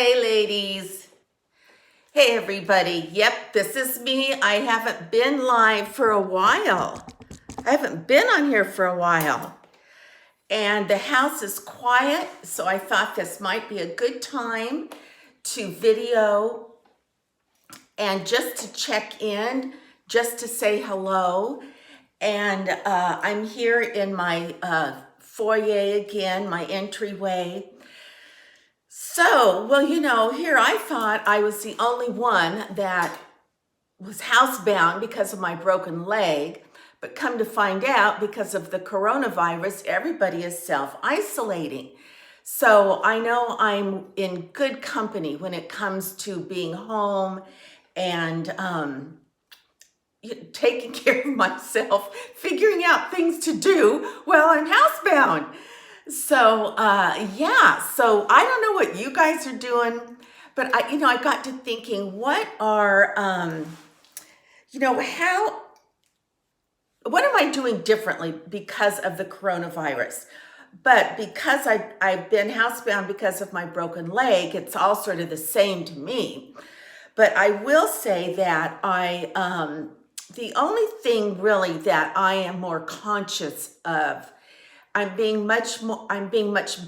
Hey ladies. Hey everybody. Yep, this is me. I haven't been live for a while. I haven't been on here for a while. And the house is quiet, so I thought this might be a good time to video and just to check in, just to say hello. And I'm here in my foyer again, my entryway. So, well, here I thought I was the only one that was housebound because of my broken leg, but come to find out, because of the coronavirus, everybody is self-isolating. So I know I'm in good company when it comes to being home and taking care of myself, figuring out things to do while I'm housebound. So yeah, so I don't know what you guys are doing, but I got to thinking, what am I doing differently because of the coronavirus? But because I've been housebound because of my broken leg, it's all sort of the same to me. But I will say that the only thing really that I am more conscious of, I'm being much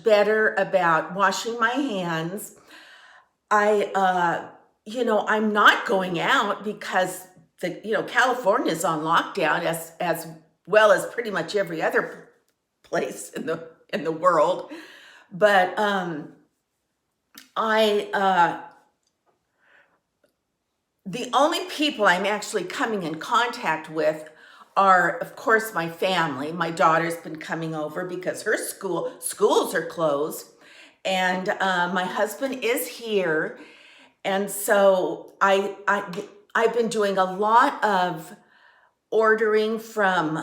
better about washing my hands. I'm not going out because California's on lockdown as well as pretty much every other place in the world. But the only people I'm actually coming in contact with are, of course, my family. My daughter's been coming over because her schools are closed, and my husband is here, and so I've been doing a lot of ordering from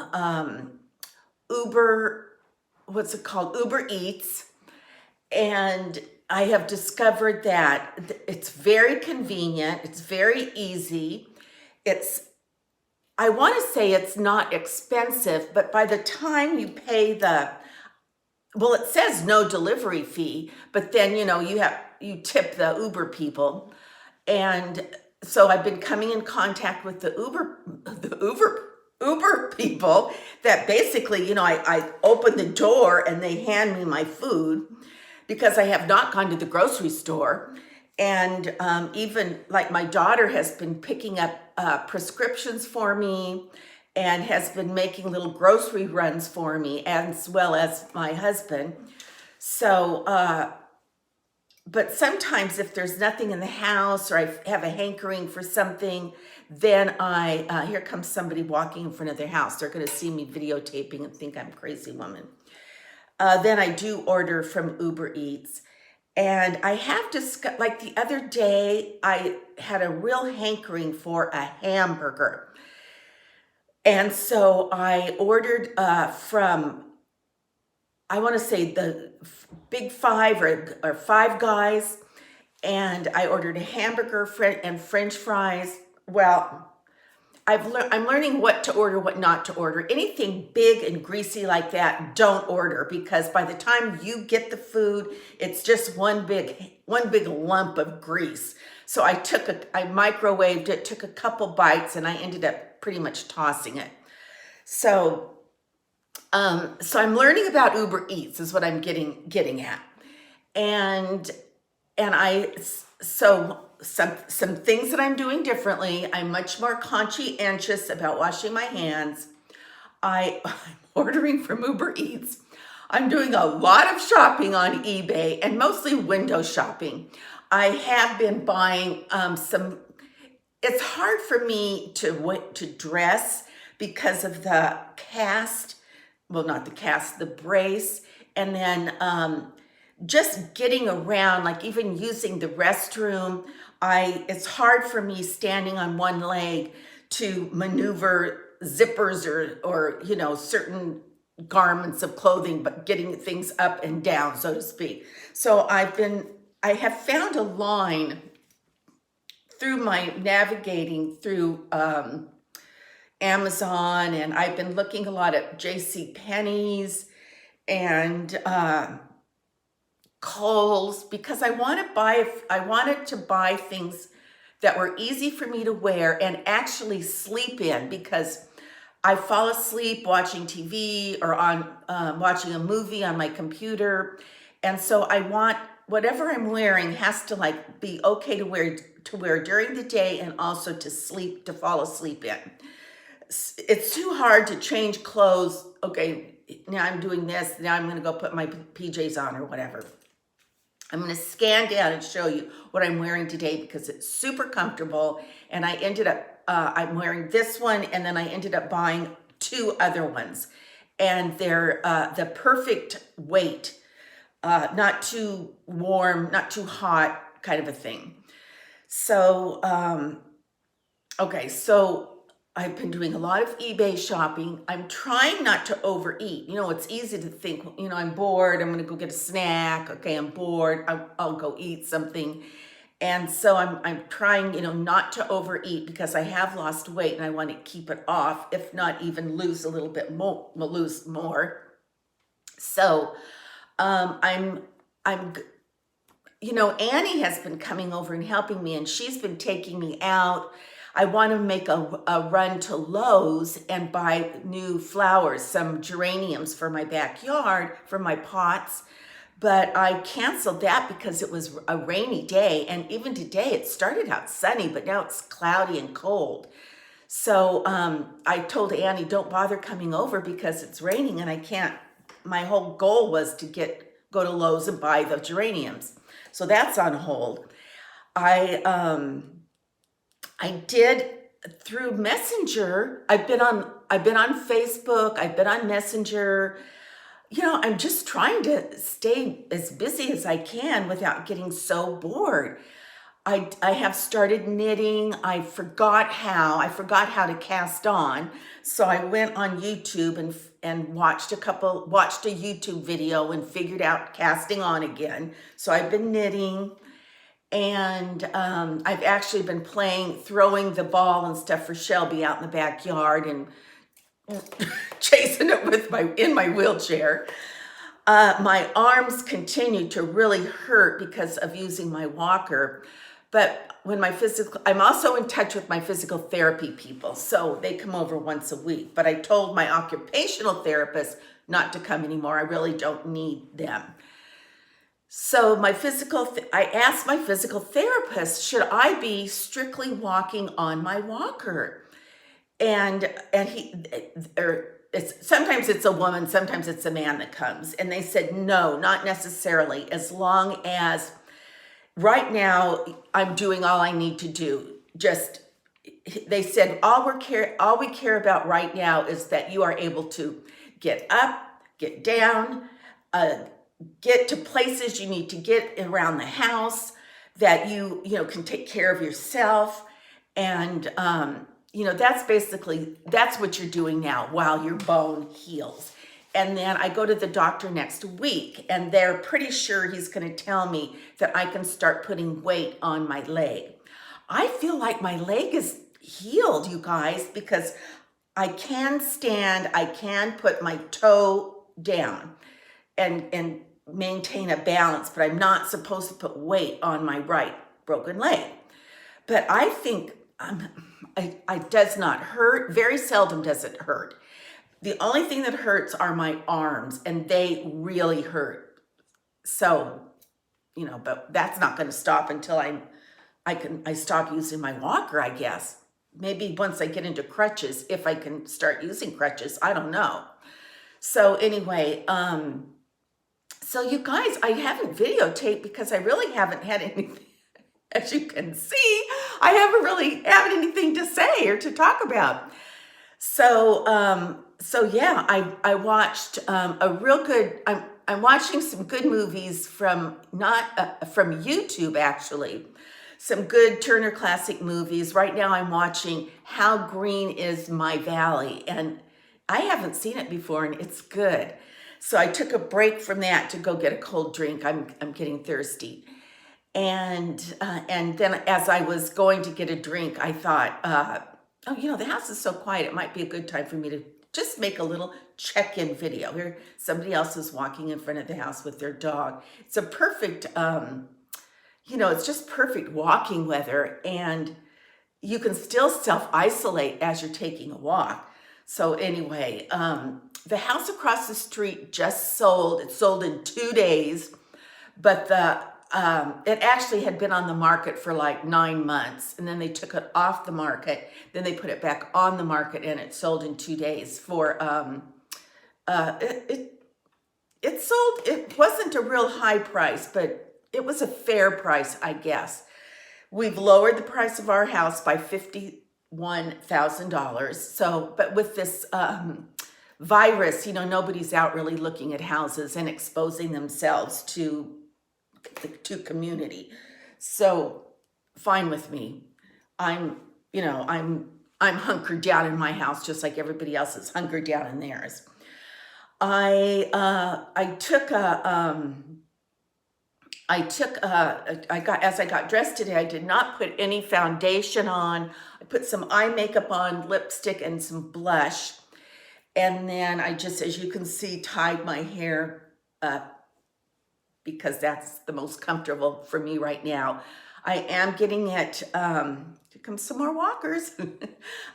Uber, what's it called? Uber Eats, and I have discovered that it's very convenient. It's very easy. I want to say it's not expensive, but by the time you pay it says no delivery fee, but then, you tip the Uber people. And so I've been coming in contact with the Uber people that basically, I open the door and they hand me my food because I have not gone to the grocery store. And even like my daughter has been picking up prescriptions for me and has been making little grocery runs for me, as well as my husband. So, but sometimes if there's nothing in the house or I have a hankering for something, then here comes somebody walking in front of their house. They're going to see me videotaping and think I'm a crazy woman. Then I do order from Uber Eats. And I have discussed, like the other day, I had a real hankering for a hamburger. And so I ordered from, I want to say the Big Five or Five Guys. And I ordered a hamburger and French fries. Well, I'm learning what to order, what not to order. Anything big and greasy like that, don't order, because by the time you get the food, it's just one big lump of grease. So I microwaved it, took a couple bites, and I ended up pretty much tossing it. So I'm learning about Uber Eats is what I'm getting at. And some things that I'm doing differently. I'm much more conscientious about washing my hands. I'm ordering from Uber Eats. I'm doing a lot of shopping on eBay and mostly window shopping. I have been buying it's hard for me to dress because of the cast. Well, not the cast, the brace. And then just getting around, like even using the restroom, it's hard for me standing on one leg to maneuver zippers or certain garments of clothing, but getting things up and down, so to speak. So I have found a line through my navigating through Amazon, and I've been looking a lot at JCPenney's and Kohl's, because I wanted to buy things that were easy for me to wear and actually sleep in, because I fall asleep watching TV or on watching a movie on my computer. And so I want whatever I'm wearing has to like be okay to wear during the day and also to fall asleep in. It's too hard to change clothes. Okay, now I'm doing this. Now I'm going to go put my PJs on or whatever. I'm going to scan down and show you what I'm wearing today because it's super comfortable. And I ended up, I'm wearing this one, and then I ended up buying two other ones. And they're the perfect weight, not too warm, not too hot, kind of a thing. So, okay, so I've been doing a lot of eBay shopping. I'm trying not to overeat. You know, it's easy to think, you know, I'm bored, I'm going to go get a snack. Okay, I'm bored, I'll go eat something. And so I'm trying, you know, not to overeat because I have lost weight and I want to keep it off, if not even lose a little bit more, lose more. So I'm you know, Annie has been coming over and helping me, and she's been taking me out. I want to make a run to Lowe's and buy new flowers, some geraniums for my backyard, for my pots. But I canceled that because it was a rainy day. And even today, it started out sunny, but now it's cloudy and cold. So I told Annie, don't bother coming over because it's raining and I can't. My whole goal was to go to Lowe's and buy the geraniums. So that's on hold. I did through Messenger. I've been on Facebook. I've been on Messenger. You know, I'm just trying to stay as busy as I can without getting so bored. I have started knitting. I forgot how to cast on. So I went on YouTube and watched a YouTube video and figured out casting on again. So I've been knitting, and I've actually been throwing the ball and stuff for Shelby out in the backyard and chasing it in my wheelchair. My arms continue to really hurt because of using my walker. But I'm also in touch with my physical therapy people. So they come over once a week. But I told my occupational therapist not to come anymore. I really don't need them. So I asked my physical therapist, should I be strictly walking on my walker? And sometimes it's a woman, sometimes it's a man that comes. And they said, no, not necessarily, as long as right now I'm doing all I need to do. They said, all we care about right now is that you are able to get up, get down, get to places you need to get around the house, that you can take care of yourself. And, that's what you're doing now while your bone heals. And then I go to the doctor next week, and they're pretty sure he's going to tell me that I can start putting weight on my leg. I feel like my leg is healed, you guys, because I can stand, I can put my toe down and maintain a balance, but I'm not supposed to put weight on my right broken leg. But I think it does not hurt. Very seldom does it hurt. The only thing that hurts are my arms, and they really hurt. So, but that's not going to stop until I stop using my walker, I guess. Maybe once I get into crutches, if I can start using crutches, I don't know. So anyway, so you guys, I haven't videotaped because I really haven't had anything. As you can see, I haven't really had anything to say or to talk about. So, yeah, I watched a real good. I'm watching some good movies from YouTube, actually. Some good Turner Classic movies. Right now, I'm watching How Green Is My Valley, and I haven't seen it before, and it's good. So I took a break from that to go get a cold drink. I'm getting thirsty. And then as I was going to get a drink, I thought, the house is so quiet. It might be a good time for me just make a little check-in video. Here, somebody else is walking in front of the house with their dog. It's a perfect, it's just perfect walking weather, and you can still self-isolate as you're taking a walk. So anyway, the house across the street just sold. It sold in 2 days, but it actually had been on the market for like 9 months, and then they took it off the market. Then they put it back on the market, and it sold in 2 days for it sold. It wasn't a real high price, but it was a fair price, I guess. We've lowered the price of our house by $51,000. So, but with this virus, nobody's out really looking at houses and exposing themselves to community. So, fine with me. I'm hunkered down in my house just like everybody else is hunkered down in theirs. I got dressed today, I did not put any foundation on. I put some eye makeup on, lipstick, and some blush. And then I just, as you can see, tied my hair up because that's the most comfortable for me right now. I am getting it, here comes some more walkers.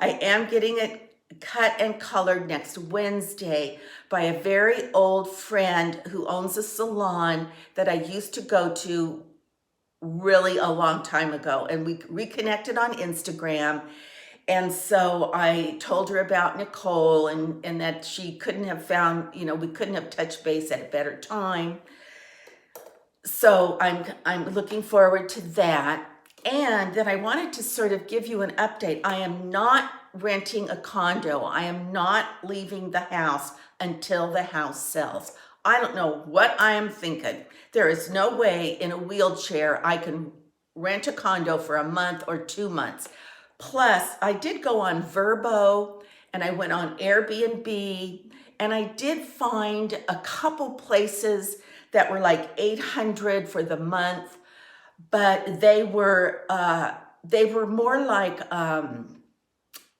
I am getting it cut and colored next Wednesday by a very old friend who owns a salon that I used to go to really a long time ago, and we reconnected on Instagram. And so I told her about Nicole and that she couldn't have found, we couldn't have touched base at a better time. So I'm looking forward to that. And then I wanted to sort of give you an update. I am not renting a condo. I am not leaving the house until the house sells. I don't know what I am thinking. There is no way in a wheelchair I can rent a condo for a month or 2 months. Plus, I did go on Vrbo and I went on Airbnb, and I did find a couple places that were like $800 for the month, but they were more like,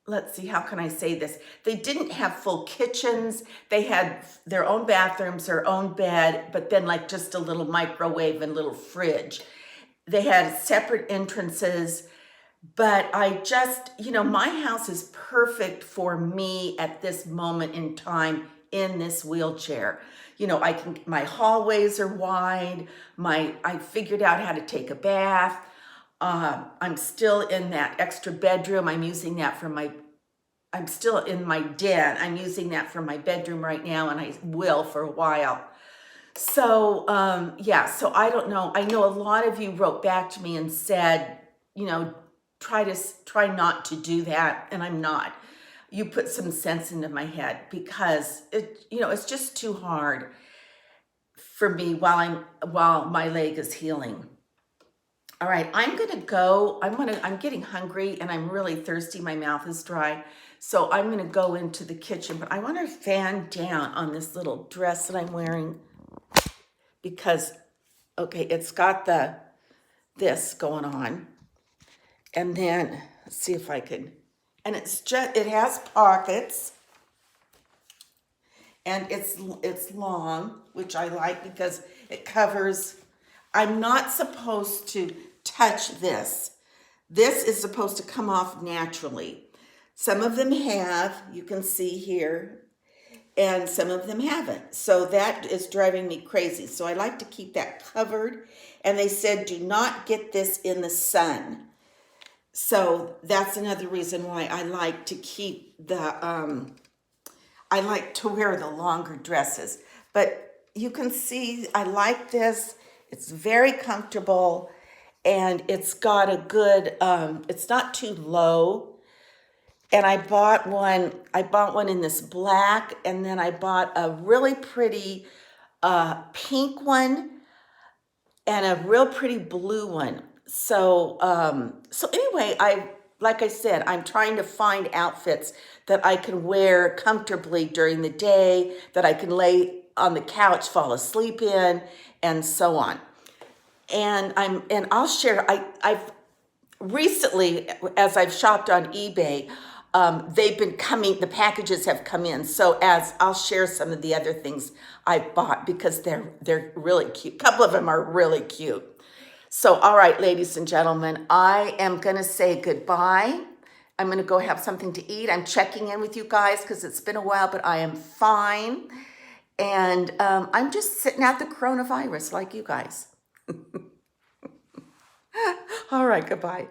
let's see, how can I say this? They didn't have full kitchens. They had their own bathrooms, their own bed, but then like just a little microwave and little fridge. They had separate entrances, but I just, my house is perfect for me at this moment in time in this wheelchair. My hallways are wide. I figured out how to take a bath. I'm still in that extra bedroom. I'm still in my den. I'm using that for my bedroom right now, and I will for a while. So, so I don't know. I know a lot of you wrote back to me and said, try not to do that, and I'm not. You put some sense into my head because it's just too hard for me while my leg is healing. All right, I'm gonna go. I'm getting hungry and I'm really thirsty. My mouth is dry. So I'm gonna go into the kitchen, but I want to fan down on this little dress that I'm wearing because, okay, it's got this going on. And then let's see if I can, and it has pockets, and it's long, which I like because it covers. I'm not supposed to touch this. This is supposed to come off naturally. Some of them have, you can see here, and some of them haven't. So that is driving me crazy. So I like to keep that covered. And they said, do not get this in the sun. So that's another reason why I like to keep I like to wear the longer dresses. But you can see I like this. It's very comfortable, and it's got a good, it's not too low. And I bought one in this black, and then I bought a really pretty pink one and a real pretty blue one. So anyway, like I said, I'm trying to find outfits that I can wear comfortably during the day, that I can lay on the couch, fall asleep in, and so on. And I'll share, I've recently, as I've shopped on eBay, they've been coming, the packages have come in. So as I'll share some of the other things I bought because they're really cute. A couple of them are really cute. So, all right, ladies and gentlemen, I am going to say goodbye. I'm going to go have something to eat. I'm checking in with you guys because it's been a while, but I am fine. And I'm just sitting out the coronavirus like you guys. All right, goodbye.